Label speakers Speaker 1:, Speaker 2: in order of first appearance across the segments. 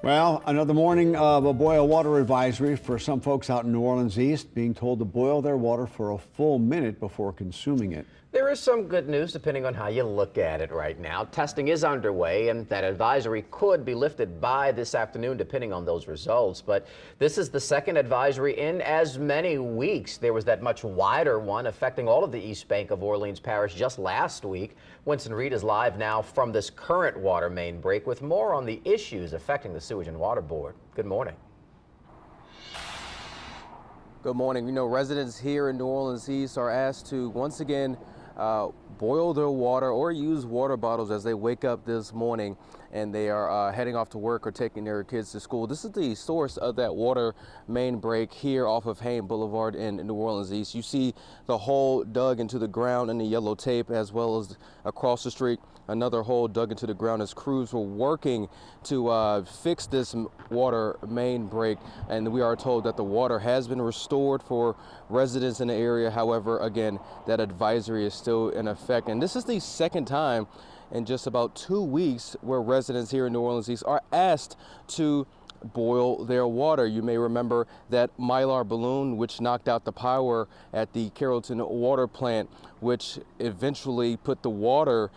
Speaker 1: Well, another morning of a boil water advisory for some folks out in New Orleans East, being told to boil their water for a full minute before consuming it.
Speaker 2: There is some good news depending on how you look at it right now. Testing is underway and that advisory could be lifted by this afternoon depending on those results. But this is the second advisory in as many weeks. There was that much wider one affecting all of the East Bank of Orleans Parish just last week. Winston Reed is live now from this current water main break with more on the issues affecting the Sewage and Water Board. Good morning.
Speaker 3: Good morning. You know, residents here in New Orleans East are asked to once again boil their water or use water bottles as they wake up this morning and they are heading off to work or taking their kids to school. This is the source of that water main break here off of Hayne Boulevard in New Orleans East. You see the hole dug into the ground in the yellow tape, as well as across the street another hole dug into the ground as crews were working to fix this water main break. And we are told that the water has been restored for residents in the area. However, again, that advisory is still in effect. And this is the second time in just about 2 weeks where residents here in New Orleans East are asked to boil their water. You may remember that Mylar balloon, which knocked out the power at the Carrollton water plant, which eventually put the water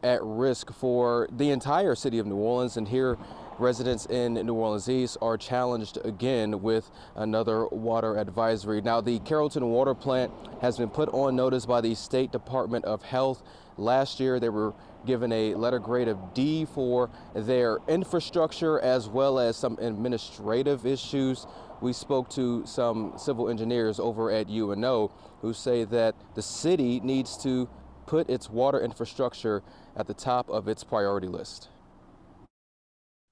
Speaker 3: at risk for the entire city of New Orleans. And here, residents in New Orleans East are challenged again with another water advisory. Now, the Carrollton water plant has been put on notice by the State Department of Health. Last year, they were given a letter grade of D for their infrastructure as well as some administrative issues. We spoke to some civil engineers over at UNO who say that the city needs to put its water infrastructure at the top of its priority list.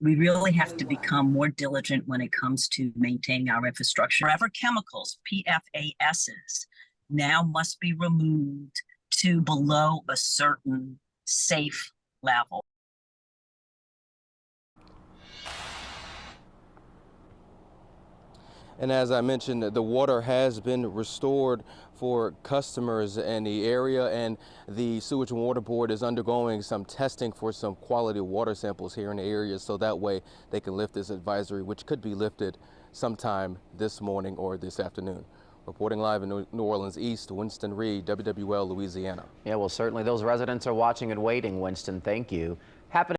Speaker 4: We really have to become more diligent when it comes to maintaining our infrastructure. Forever chemicals, PFASs, now must be removed to below a certain safe level.
Speaker 3: And as I mentioned, the water has been restored for customers in the area, and the Sewage and Water Board is undergoing some testing for some quality water samples here in the area, so that way they can lift this advisory, which could be lifted sometime this morning or this afternoon. Reporting live in New Orleans East, Winston Reed, WWL, Louisiana.
Speaker 2: Yeah, well, certainly those residents are watching and waiting, Winston. Thank you. Happening